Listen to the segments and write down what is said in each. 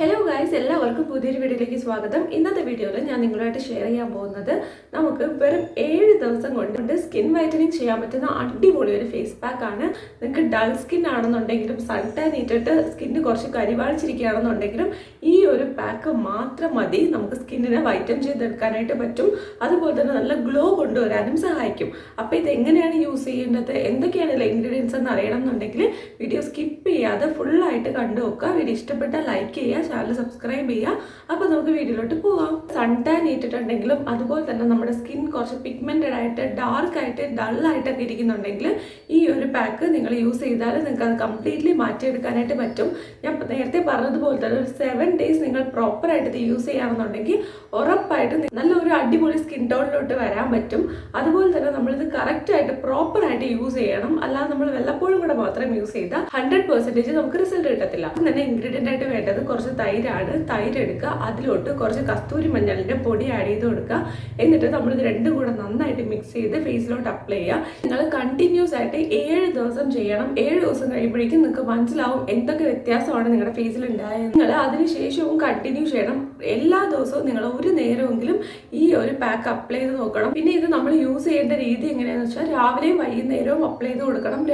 Hello guys, എല്ലാവർക്കും പുതിയൊരു വീഡിയോയിലേക്ക് സ്വാഗതം. ഇന്നത്തെ വീഡിയോയിൽ ഞാൻ നിങ്ങളുമായിട്ട് ഷെയർ ചെയ്യാൻ പോകുന്നത് നമുക്ക് വെറും 7 ദിവസം കൊണ്ട് സ്കിൻ വൈറ്റനിങ് ചെയ്യാൻ പറ്റുന്ന അടിപൊളി ഒരു ഫേസ് പാക്ക് ആണ്. നിങ്ങൾക്ക് ഡൾ സ്കിൻ ആണെന്നുണ്ടെങ്കിലും സൺ ടാൻ ഇട്ടിട്ട് സ്കിന്ന് കുറച്ച് കരിവാളിച്ചിരിക്കുകയാണെന്നുണ്ടെങ്കിലും ഈ ഒരു പാക്ക് മാത്രം മതി നമുക്ക് സ്കിന്നിനെ വൈറ്റൻ ചെയ്തെടുക്കാനായിട്ട് പറ്റും. അതുപോലെ തന്നെ നല്ല ഗ്ലോ കൊണ്ടുവരാനും സഹായിക്കും. അപ്പോൾ ഇത് എങ്ങനെയാണ് യൂസ് ചെയ്യേണ്ടത്, എന്തൊക്കെയാണ് ഇതിലെ ഇൻഗ്രീഡിയൻസ് എന്ന് അറിയണം എന്നുണ്ടെങ്കിൽ വീഡിയോ സ്കിപ്പ് ചെയ്യാതെ ഫുള്ളായിട്ട് കണ്ടു നോക്കുക. വീഡിയോ ഇഷ്ടപ്പെട്ടാൽ ലൈക്ക് ചെയ്യുക, ചാനൽ സബ്സ്ക്രൈബ് ചെയ്യുക. അപ്പോൾ നമുക്ക് വീഡിയോയിലോട്ട് പോവാം. സൺ ടാൻ ഇട്ടിട്ടുണ്ടെങ്കിലും അതുപോലെ തന്നെ നമ്മുടെ സ്കിൻ കുറച്ച് പിഗ്മെന്റഡ് ആയിട്ട് ഡാർക്ക് ആയിട്ട് ഡൾ ആയിട്ടൊക്കെ ഇരിക്കുന്നുണ്ടെങ്കിൽ ഈ ഒരു പാക്ക് നിങ്ങൾ യൂസ് ചെയ്താൽ നിങ്ങൾക്ക് അത് കംപ്ലീറ്റ്ലി മാറ്റിയെടുക്കാനായിട്ട് പറ്റും. ഞാൻ നേരത്തെ പറഞ്ഞതുപോലെ തന്നെ ഒരു 7 days നിങ്ങൾ പ്രോപ്പറായിട്ട് ഇത് യൂസ് ചെയ്യുകയാണെന്നുണ്ടെങ്കിൽ ഉറപ്പായിട്ട് നല്ലൊരു അടിപൊളി സ്കിൻ ടോണിലോട്ട് വരാൻ പറ്റും. അതുപോലെ തന്നെ നമ്മളിത് കറക്റ്റായിട്ട് പ്രോപ്പറായിട്ട് യൂസ് ചെയ്യണം. അല്ലാതെ നമ്മൾ വല്ലപ്പോഴും കൂടെ മാത്രം യൂസ് ചെയ്താൽ 100% നമുക്ക് റിസൾട്ട് കിട്ടത്തില്ല. തന്നെ ഇൻഗ്രീഡിയൻ്റ് ആയിട്ട് വേണ്ടത് കുറച്ച് തൈരാണ്. തൈര് എടുക്കുക, അതിലോട്ട് കുറച്ച് കസ്തൂരി മഞ്ഞളിൻ്റെ പൊടി ആഡ് ചെയ്ത് കൊടുക്കുക. എന്നിട്ട് നമ്മളിത് രണ്ടും കൂടെ നന്നായിട്ട് മിക്സ് ചെയ്ത് ഫേസിലോട്ട് അപ്ലൈ ചെയ്യുക. നിങ്ങൾ കണ്ടിന്യൂസ് ആയിട്ട് 7 ദിവസം ചെയ്യണം. 7 ദിവസം കഴിയുമ്പോഴേക്കും നിങ്ങൾക്ക് മനസ്സിലാവും എന്തൊക്കെ വ്യത്യാസമാണ് നിങ്ങളുടെ ഫേസിൽ ഉണ്ടായത്. നിങ്ങൾ അതിനുശേഷവും കണ്ടിന്യൂ ചെയ്യണം. എല്ലാ ദിവസവും നിങ്ങൾ ഒരു നേരമെങ്കിലും ഈ ഒരു പാക്ക് അപ്ലൈ ചെയ്ത് നോക്കണം. പിന്നെ ഇത് നമ്മൾ യൂസ് ചെയ്യേണ്ട രീതി എങ്ങനെയാണെന്ന് വെച്ചാൽ രാവിലെയും വൈകുന്നേരവും അപ്ലൈ ചെയ്ത് കൊടുക്കണം.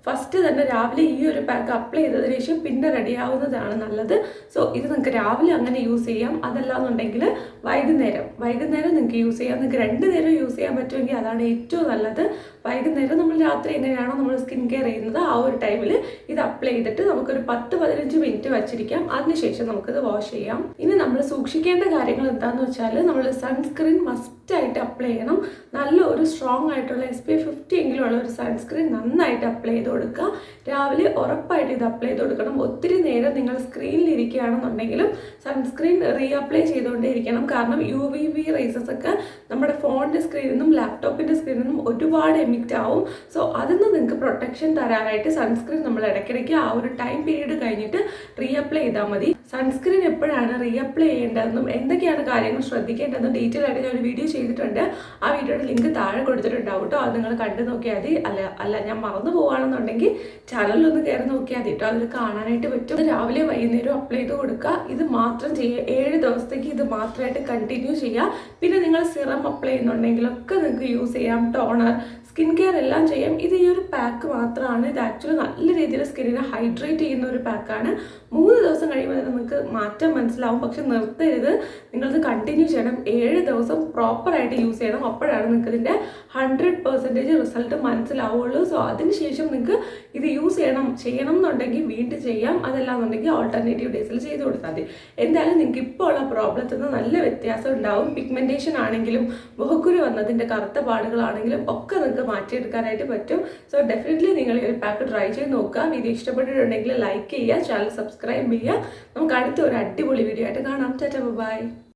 ഫസ്റ്റ് തന്നെ രാവിലെ ഈ ഒരു പാക്ക് അപ്ലൈ ചെയ്തതിന് ശേഷം പിന്നെ റെഡിയാവുന്നതാണ് നല്ലത്. സോ ഇത് നിങ്ങൾക്ക് രാവിലെ അങ്ങനെ യൂസ് ചെയ്യാം. അതല്ലാന്നുണ്ടെങ്കിൽ വൈകുന്നേരം നിങ്ങൾക്ക് യൂസ് ചെയ്യാം. നിങ്ങൾക്ക് 2 നേരം യൂസ് ചെയ്യാൻ പറ്റുമെങ്കിൽ അതാണ് ഏറ്റവും നല്ലത്. വൈകുന്നേരം നമ്മൾ രാത്രി എങ്ങനെയാണോ നമ്മൾ സ്കിൻ കെയർ ചെയ്യുന്നത് ആ ഒരു ടൈമിൽ ഇത് അപ്ലൈ ചെയ്തിട്ട് നമുക്കൊരു 10-15 മിനിറ്റ് വച്ചിരിക്കാം. അതിനുശേഷം നമുക്കിത് വാഷ് ചെയ്യാം. ഇനി നമ്മൾ സൂക്ഷിക്കേണ്ട കാര്യങ്ങൾ എന്താണെന്ന് വെച്ചാൽ നമ്മൾ സൺസ്ക്രീൻ മസ്റ്റായിട്ട് അപ്ലൈ ചെയ്യണം. നല്ല ഒരു സ്ട്രോങ് ആയിട്ടുള്ള SPF 50 എങ്കിലും ഉള്ള ഒരു സൺസ്ക്രീൻ നന്നായിട്ട് അപ്ലൈ ചെയ്ത് കൊടുക്കുക. രാവിലെ ഉറപ്പായിട്ട് ഇത് അപ്ലൈ ചെയ്ത് കൊടുക്കണം. ഒത്തിരി നേരം നിങ്ങൾ സ്ക്രീനിൽ ഇരിക്കുകയാണെന്നുണ്ടെങ്കിലും സൺസ്ക്രീൻ റീഅപ്ലൈ ചെയ്തുകൊണ്ടേ ഇരിക്കണം. കാരണം UVB റേസസ് ഒക്കെ നമ്മുടെ ഫോണിൻ്റെ സ്ക്രീനിൽ നിന്നും ലാപ്ടോപ്പിൻ്റെ സ്ക്രീനിൽ നിന്നും ഒരുപാട് എമിക്റ്റ് ആവും. സോ അതിൽ നിന്ന് നിങ്ങൾക്ക് പ്രൊട്ടക്ഷൻ തരാനായിട്ട് സൺസ്ക്രീൻ നമ്മൾ ഇടയ്ക്കിടയ്ക്ക് ആ ഒരു ടൈം പീരീഡ് കഴിഞ്ഞിട്ട് റീഅപ്ലൈ ചെയ്താൽ മതി. സൺസ്ക്രീൻ എപ്പോഴാണ് റീഅപ്ലൈ ചെയ്യേണ്ടതെന്നും എന്തൊക്കെയാണ് കാര്യങ്ങൾ ശ്രദ്ധിക്കേണ്ടതെന്നും ഡീറ്റെയിൽ ആയിട്ട് ഞാൻ ഒരു വീഡിയോ ചെയ്തിട്ടുണ്ട്. ആ വീഡിയോയുടെ ലിങ്ക് താഴെ കൊടുത്തിട്ടുണ്ടാവും കേട്ടോ. അത് നിങ്ങൾ കണ്ടു നോക്കിയാൽ മതി. അല്ല ഞാൻ മറന്നു പോവുകയാണെന്നുണ്ടെങ്കിൽ ചാനലിലൊന്ന് കയറി നോക്കിയാൽ മതി കേട്ടോ. അതിൽ കാണാനായിട്ട് പറ്റും. രാവിലെ വൈകുന്നേരം അപ്ലൈ ചെയ്ത് കൊടുക്കുക. ഇത് മാത്രം ചെയ്യുക. 7 ദിവസത്തേക്ക് ഇത് മാത്രമായിട്ട് കണ്ടിന്യൂ ചെയ്യുക. പിന്നെ നിങ്ങൾ സിറം അപ്ലൈ ചെയ്യുന്നുണ്ടെങ്കിലൊക്കെ നിങ്ങൾക്ക് യൂസ് ചെയ്യാം. ടോണർ, സ്കിൻ കെയർ എല്ലാം ചെയ്യാം. ഇത് ഈ ഒരു പാക്ക് മാത്രമാണ്. ഇത് ആക്ച്വലി നല്ല രീതിയിൽ സ്കിന്നിനെ ഹൈഡ്രേറ്റ് ചെയ്യുന്ന ഒരു പാക്കാണ്. 3 ദിവസം കഴിയുമ്പോൾ തന്നെ നിങ്ങൾക്ക് മാറ്റം മനസ്സിലാവും. പക്ഷെ നിർത്തരുത്, നിങ്ങളിത് കണ്ടിന്യൂ ചെയ്യണം. 7 ദിവസം പ്രോപ്പറായിട്ട് യൂസ് ചെയ്യണം. അപ്പോഴാണ് നിങ്ങൾക്ക് ഇതിൻ്റെ 100% റിസൾട്ട് മനസ്സിലാവുള്ളൂ. സോ അതിനുശേഷം നിങ്ങൾക്ക് ഇത് യൂസ് ചെയ്യണം എന്നുണ്ടെങ്കിൽ വീണ്ടും ചെയ്യാം. അതല്ലാന്നുണ്ടെങ്കിൽ ഓൾട്ടർനേറ്റീവ് ഡേയ്സിൽ ചെയ്ത് കൊടുത്താൽ മതി. എന്തായാലും നിങ്ങൾക്ക് ഇപ്പോൾ ഉള്ള പ്രോബ്ലത്തിൽ നിന്ന് നല്ല വ്യത്യാസം ഉണ്ടാവും. പിഗ്മെൻറ്റേഷൻ ആണെങ്കിലും മുഖക്കുരു വന്നതിൻ്റെ കറുത്ത പാടുകളാണെങ്കിലും ഒക്കെ നിങ്ങൾക്ക് മാറ്റിയെടുക്കാനായിട്ട് പറ്റും. സോ ഡെഫിനറ്റ്ലി നിങ്ങൾ ഈ ഒരു പാക്ക് ട്രൈ ചെയ്ത് നോക്കുക. വീഡിയോ ഇഷ്ടപ്പെട്ടിട്ടുണ്ടെങ്കിൽ ലൈക്ക് ചെയ്യുക, ചാനൽ സബ്സ്ക്രൈബ് ചെയ്യുക. നമുക്ക് അടുത്ത ഒരു അടിപൊളി വീഡിയോ ആയിട്ട് കാണാം. ടാറ്റാ, ബൈ.